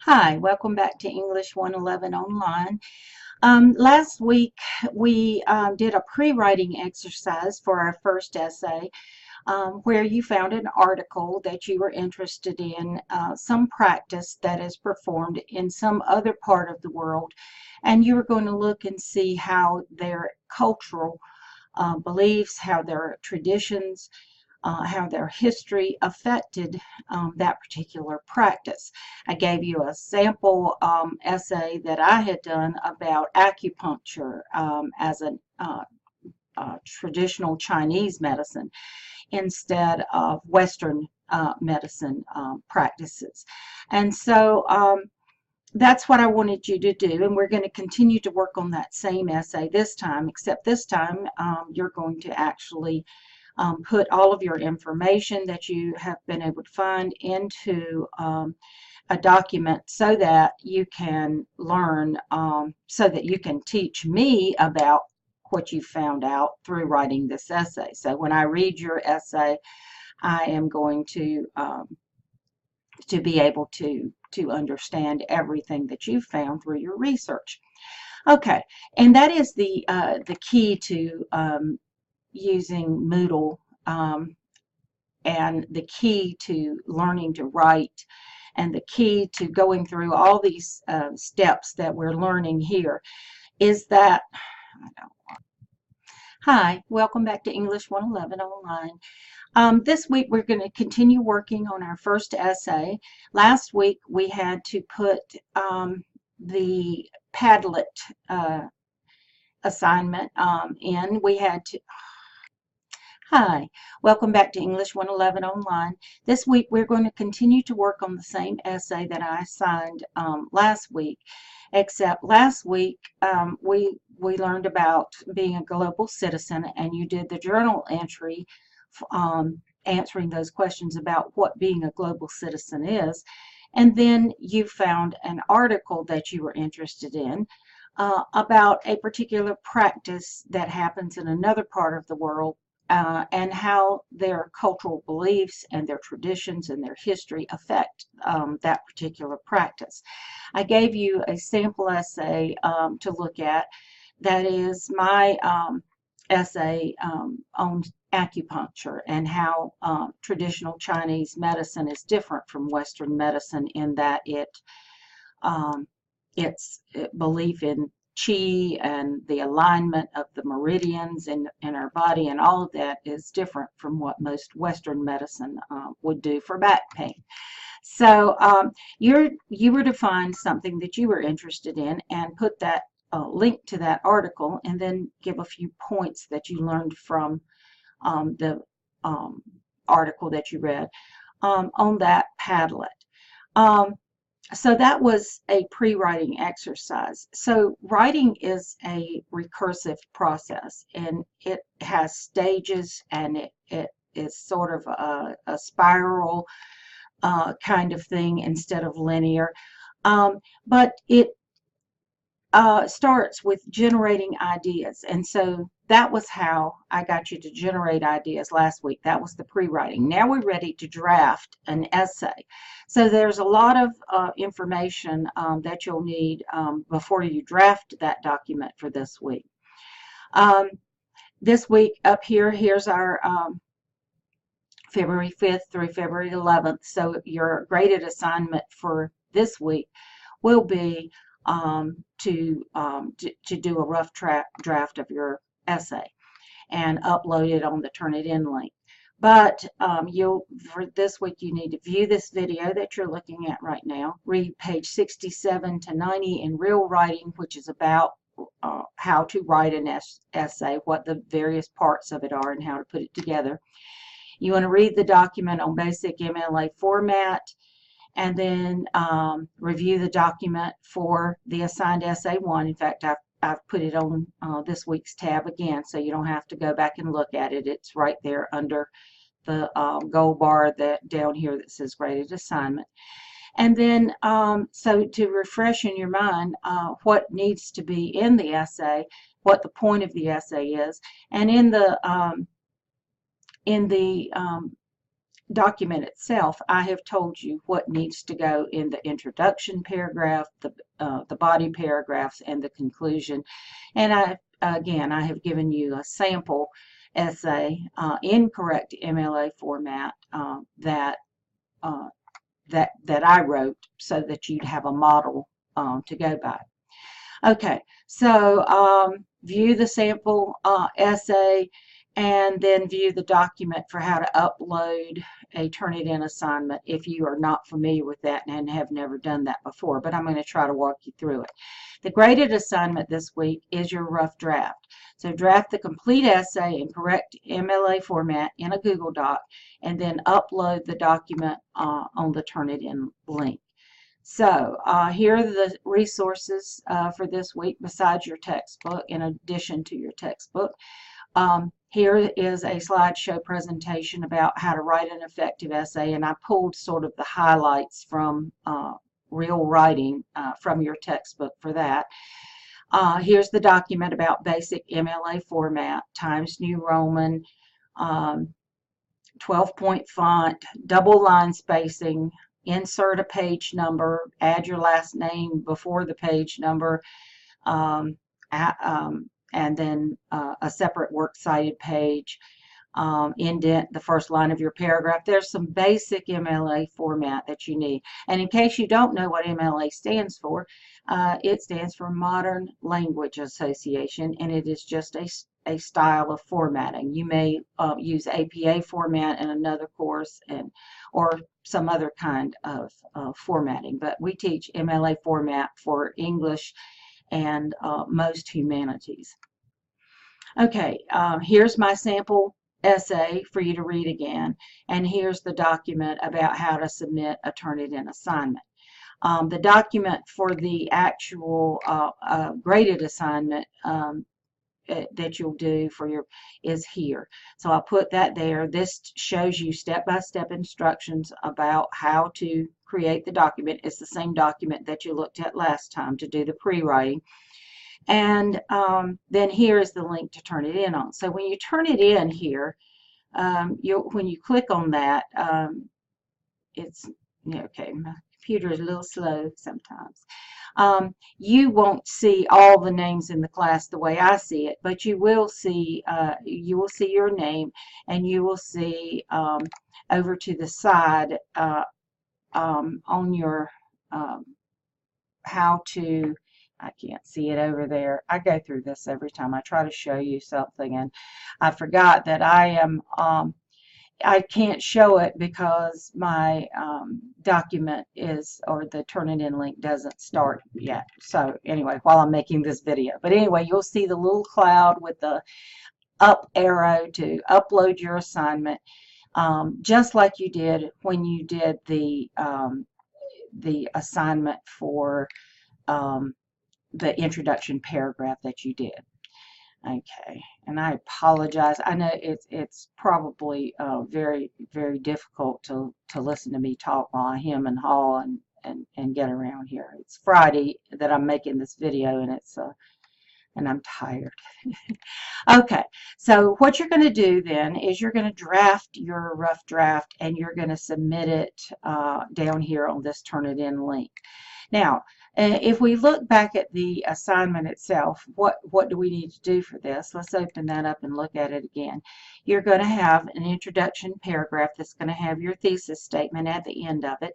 Hi, welcome back to English 111 Online. Last week we did a pre-writing exercise for our first essay where you found an article that you were interested in, some practice that is performed in some other part of the world, and you were going to look and see how their cultural beliefs, how their traditions, how their history affected that particular practice. I gave you a sample essay that I had done about acupuncture as a traditional Chinese medicine instead of Western medicine practices. And so that's what I wanted you to do, and we're going to continue to work on that same essay this time, except this time you're going to actually put all of your information that you have been able to find into a document so that you can learn, so that you can teach me about what you found out through writing this essay. So when I read your essay, I am going to be able to understand everything that you found through your research. Okay, and that is the key to using Moodle, and the key to learning to write, and the key to going through all these steps that we're learning here is that, hi, welcome back to English 111 Online. This week we're going to continue working on our first essay. Last week we had to put the Padlet assignment in. We had to Hi, welcome back to English 111 Online. This week we're going to continue to work on the same essay that I assigned last week, except last week we learned about being a global citizen, and you did the journal entry answering those questions about what being a global citizen is, and then you found an article that you were interested in about a particular practice that happens in another part of the world, and how their cultural beliefs and their traditions and their history affect that particular practice. I gave you a sample essay to look at. That is my essay on acupuncture and how traditional Chinese medicine is different from Western medicine in that its belief in Qi and the alignment of the meridians in our body, and all of that is different from what most Western medicine would do for back pain. So you were to find something that you were interested in and put that link to that article, and then give a few points that you learned from the article that you read on that Padlet. So that was a pre-writing exercise. So writing is a recursive process, and it has stages, and it is sort of a spiral kind of thing instead of linear. But it starts with generating ideas. And so that was how I got you to generate ideas last week. That was the pre-writing. Now we're ready to draft an essay. So there's a lot of information that you'll need before you draft that document for this week. This week up here, here's our February 5th through February 11th. So your graded assignment for this week will be to do a rough draft of your essay and upload it on the Turnitin link. But for this week, you need to view this video that you're looking at right now, read page 67 to 90 in Real Writing, which is about how to write an essay, what the various parts of it are, and how to put it together. You want to read the document on basic MLA format, and then review the document for the assigned essay 1. In fact, I've put it on this week's tab again, so you don't have to go back and look at it. It's right there under the gold bar down here that says graded assignment. And then, so to refresh in your mind what needs to be in the essay, what the point of the essay is, and in the document itself, I have told you what needs to go in the introduction paragraph, the body paragraphs, and the conclusion. And I have given you a sample essay in correct MLA format that I wrote, so that you'd have a model to go by. Okay, so view the sample essay, and then view the document for how to upload a Turnitin assignment if you are not familiar with that and have never done that before, but I'm going to try to walk you through it. The graded assignment this week is your rough draft. So draft the complete essay in correct MLA format in a Google Doc, and then upload the document on the Turnitin link. So here are the resources for this week besides your textbook, in addition to your textbook. Here is a slideshow presentation about how to write an effective essay, and I pulled sort of the highlights from real writing from your textbook for that. Here's the document about basic MLA format, Times New Roman, 12-point font, double line spacing, insert a page number, add your last name before the page number, and then a separate works cited page, indent the first line of your paragraph. There's some basic MLA format that you need. And in case you don't know what MLA stands for, it stands for Modern Language Association, and it is just a style of formatting. You may use APA format in another course, or some other kind of formatting, but we teach MLA format for English and most humanities. Okay, here's my sample essay for you to read again, and here's the document about how to submit a Turnitin assignment. The document for the actual graded assignment that you'll do for your is here. So I'll put that there. This shows you step-by-step instructions about how to create the document. It's the same document that you looked at last time to do the pre-writing. And then here is the link to turn it in on. So when you turn it in here, when you click on that, it's okay. My computer is a little slow sometimes. You won't see all the names in the class the way I see it, but you will see your name, and you will see over to the side on your how to. I can't see it over there. I go through this every time I try to show you something, and I forgot that I can't show it because my document or the Turnitin link doesn't start yet. So anyway, while I'm making this video. But anyway, you'll see the little cloud with the up arrow to upload your assignment, just like you did when you did the assignment for the introduction paragraph that you did. Okay, and I apologize. I know it's probably very, very difficult to listen to me talk while I hem and haw and get around here. It's Friday that I'm making this video, and and I'm tired. Okay, so what you're going to do then is you're going to draft your rough draft, and you're going to submit it down here on this Turnitin link. Now, if we look back at the assignment itself, what do we need to do for this? Let's open that up and look at it again. You're going to have an introduction paragraph that's going to have your thesis statement at the end of it.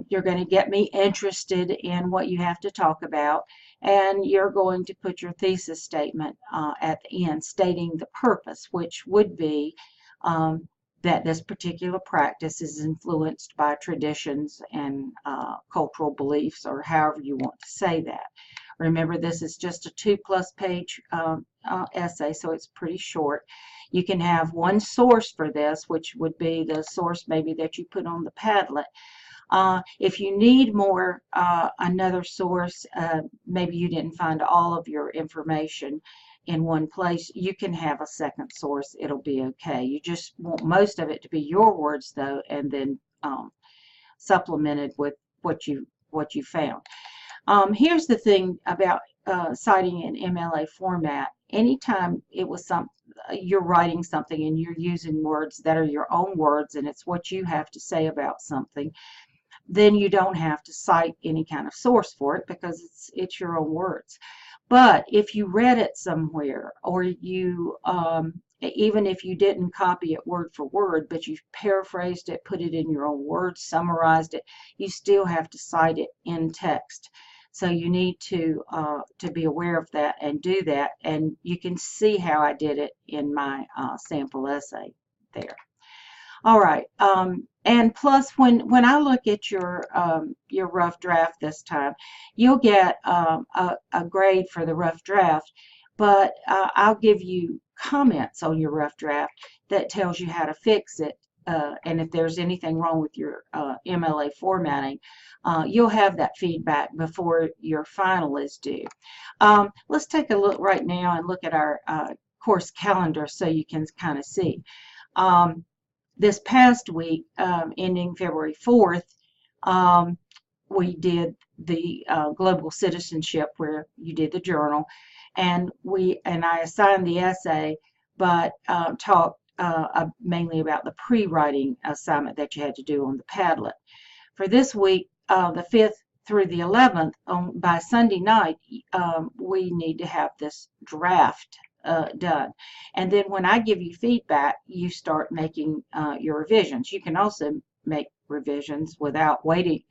You're going to get me interested in what you have to talk about, and you're going to put your thesis statement at the end stating the purpose, which would be that this particular practice is influenced by traditions and cultural beliefs, or however you want to say that. Remember, this is just a 2+ page essay, so it's pretty short. You can have one source for this, which would be the source maybe that you put on the Padlet. If you need more, another source, maybe you didn't find all of your information in one place, you can have a second source. It'll be okay. You just want most of it to be your words, though, and then supplemented with what you found. Here's the thing about citing in MLA format, anytime it was you're writing something and you're using words that are your own words and it's what you have to say about something, then you don't have to cite any kind of source for it because it's your own words. But if you read it somewhere, or you even if you didn't copy it word for word, but you paraphrased it, put it in your own words, summarized it, you still have to cite it in text. So you need to be aware of that and do that. And you can see how I did it in my sample essay there. All right. And plus, when I look at your rough draft this time, you'll get a grade for the rough draft, but I'll give you comments on your rough draft that tells you how to fix it. And if there's anything wrong with your MLA formatting, you'll have that feedback before your final is due. Let's take a look right now and look at our course calendar so you can kind of see. This past week, ending February 4th, we did the global citizenship where you did the journal, and I assigned the essay, but talked mainly about the pre-writing assignment that you had to do on the Padlet. For this week, the 5th through the 11th, by Sunday night, we need to have this draft done. And then when I give you feedback, you start making your revisions. You can also make revisions without waiting,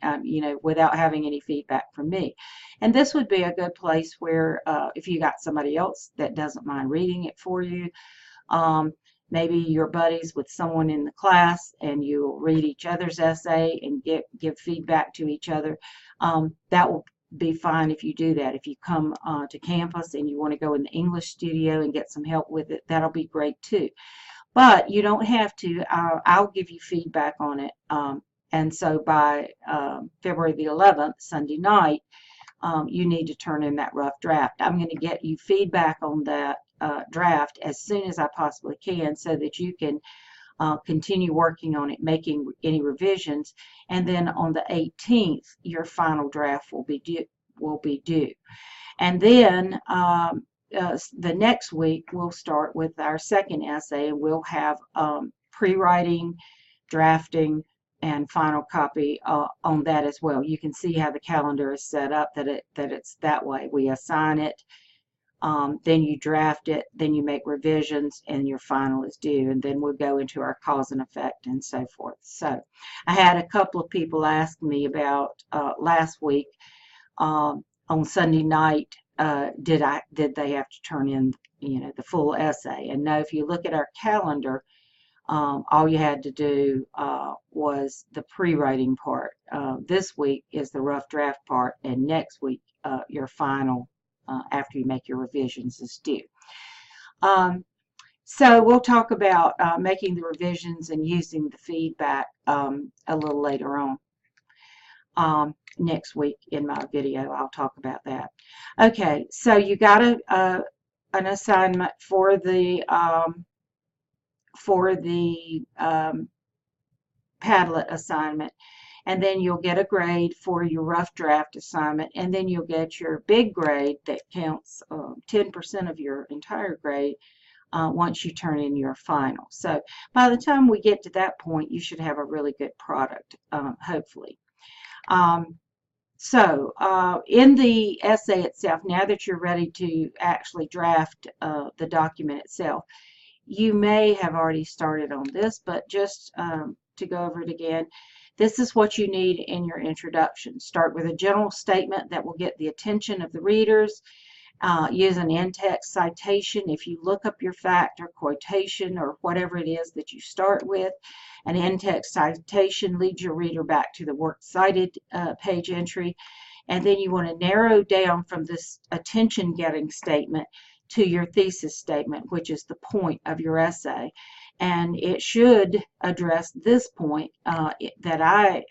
without having any feedback from me. And this would be a good place where if you got somebody else that doesn't mind reading it for you, maybe you're buddies with someone in the class and you'll read each other's essay and give feedback to each other. That will be fine if you do that. If you come to campus and you want to go in the English studio and get some help with it, that'll be great too. But you don't have to. I'll give you feedback on it. And so by February the 11th, Sunday night, you need to turn in that rough draft. I'm going to get you feedback on that draft as soon as I possibly can so that you can continue working on it, making any revisions, and then on the 18th, your final draft will be due. And then the next week, we'll start with our second essay, and we'll have pre-writing, drafting, and final copy on that as well. You can see how the calendar is set up, that it's that way. We assign it. Then you draft it, then you make revisions, and your final is due, and then we'll go into our cause and effect and so forth. So I had a couple of people ask me about last week on Sunday night, did they have to turn in the full essay? And no, if you look at our calendar, all you had to do was the pre-writing part. This week is the rough draft part, and next week your final after you make your revisions is due. So we'll talk about making the revisions and using the feedback a little later on. Next week in my video, I'll talk about that. Okay, so you got an assignment for the Padlet assignment, and then you'll get a grade for your rough draft assignment, and then you'll get your big grade that counts 10% of your entire grade once you turn in your final. So by the time we get to that point, you should have a really good product, hopefully. So in the essay itself, now that you're ready to actually draft the document itself, you may have already started on this, but just to go over it again, this is what you need in your introduction. Start with a general statement that will get the attention of the readers. Use an in-text citation. If you look up your fact or quotation or whatever it is that you start with, an in-text citation leads your reader back to the works cited page entry. And then you want to narrow down from this attention-getting statement to your thesis statement, which is the point of your essay. And it should address this point that I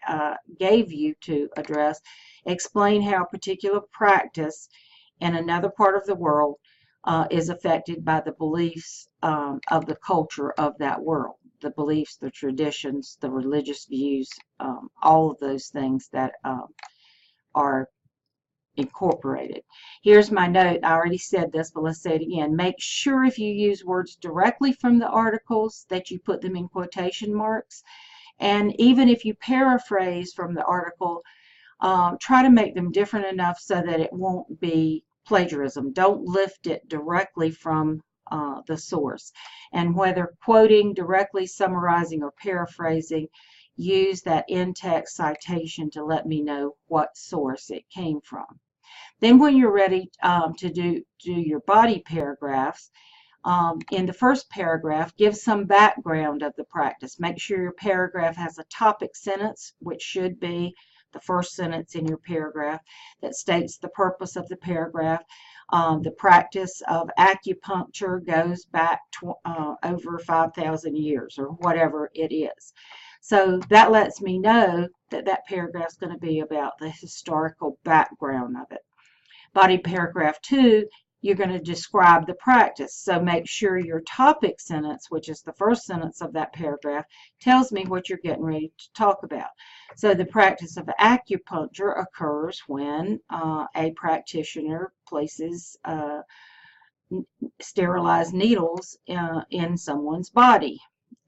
gave you to address. Explain how a particular practice in another part of the world is affected by the beliefs of the culture of that world. The beliefs, the traditions, the religious views, all of those things that are incorporated. Here's my note. I already said this, but let's say it again. Make sure if you use words directly from the articles that you put them in quotation marks. And even if you paraphrase from the article, try to make them different enough so that it won't be plagiarism. Don't lift it directly from the source. And whether quoting, directly summarizing, or paraphrasing, use that in-text citation to let me know what source it came from. Then when you're ready to do your body paragraphs, in the first paragraph, give some background of the practice. Make sure your paragraph has a topic sentence, which should be the first sentence in your paragraph, that states the purpose of the paragraph. The practice of acupuncture goes back to, over 5,000 years or whatever it is. So that lets me know that that paragraph is going to be about the historical background of it. Body paragraph 2, you're going to describe the practice. So make sure your topic sentence, which is the first sentence of that paragraph, tells me what you're getting ready to talk about. So the practice of acupuncture occurs when a practitioner places sterilized needles in someone's body.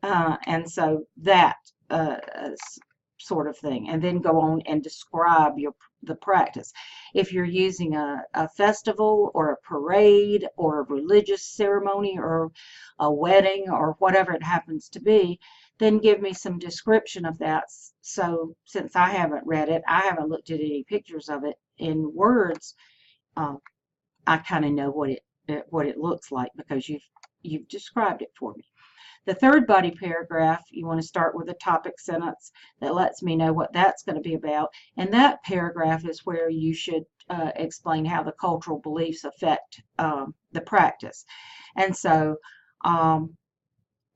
And so that sort of thing, and then go on and describe the practice. If you're using a festival or a parade or a religious ceremony or a wedding or whatever it happens to be, then give me some description of that. So since I haven't read it, I haven't looked at any pictures of it in words, I kind of know what it looks like because you've described it for me. The third body paragraph, you want to start with a topic sentence that lets me know what that's going to be about. And that paragraph is where you should explain how the cultural beliefs affect the practice. And so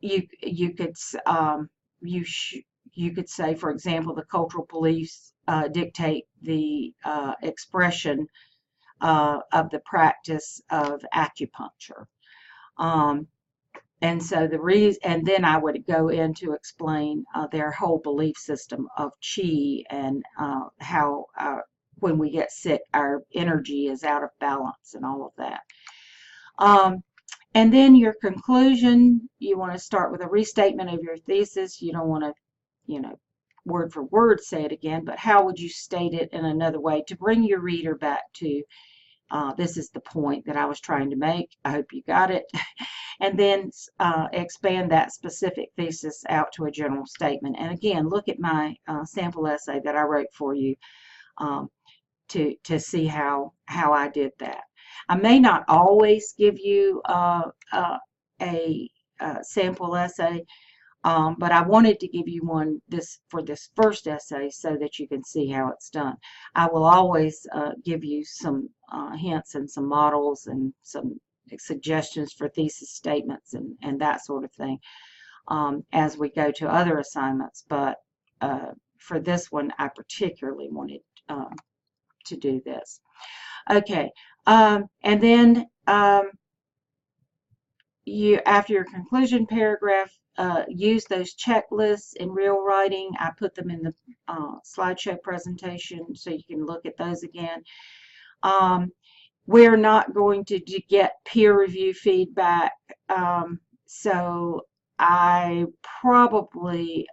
you could say, for example, the cultural beliefs dictate the expression of the practice of acupuncture. And so and then I would go in to explain their whole belief system of qi and how when we get sick, our energy is out of balance and all of that. And then your conclusion, you want to start with a restatement of your thesis. You don't want to, word for word say it again, but how would you state it in another way to bring your reader back to this is the point that I was trying to make. I hope you got it. And then expand that specific thesis out to a general statement. And again, look at my sample essay that I wrote for you to see how I did that. I may not always give you a sample essay, but I wanted to give you one for this first essay so that you can see how it's done. I will always give you some hints and some models and some suggestions for thesis statements and that sort of thing as we go to other assignments. But for this one, I particularly wanted to do this. Okay, and then you, after your conclusion paragraph, use those checklists in real writing. I put them in the slideshow presentation so you can look at those again. We're not going to get peer review feedback, so I probably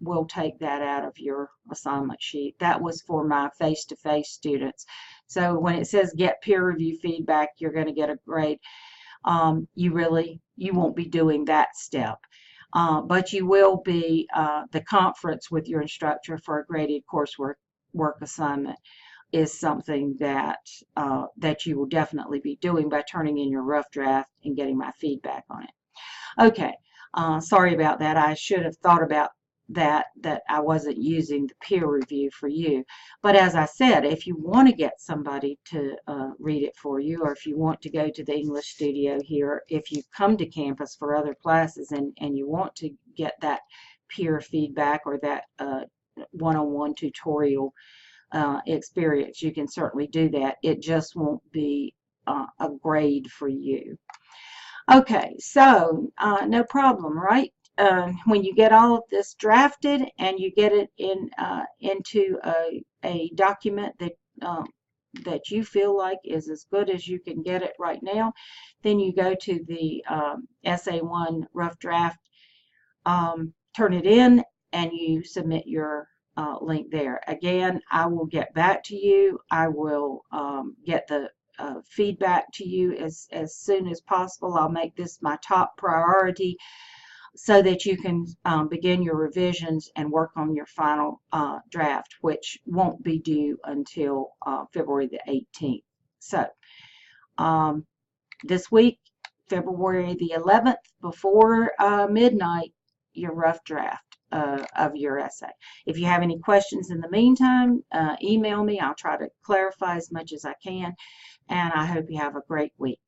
will take that out of your assignment sheet. That was for my face-to-face students. So when it says get peer review feedback, you're going to get a grade. You won't be doing that step. But you will be the conference with your instructor for a graded coursework assignment is something that you will definitely be doing by turning in your rough draft and getting my feedback on it. Okay, sorry about that. I should have thought about that I wasn't using the peer review for you. But as I said, if you want to get somebody to read it for you, or if you want to go to the English studio here, if you come to campus for other classes and you want to get that peer feedback or that one-on-one tutorial experience, you can certainly do that. It just won't be a grade for you. Okay, so no problem, right? When you get all of this drafted and you get it into a document that that you feel like is as good as you can get it right now, then you go to the SA1 rough draft, turn it in, and you submit your link there. Again, I will get back to you. I will get the feedback to you as soon as possible. I'll make this my top priority so that you can begin your revisions and work on your final draft, which won't be due until February the 18th. So this week, February the 11th, before midnight, your rough draft of your essay. If you have any questions in the meantime, email me. I'll try to clarify as much as I can, and I hope you have a great week.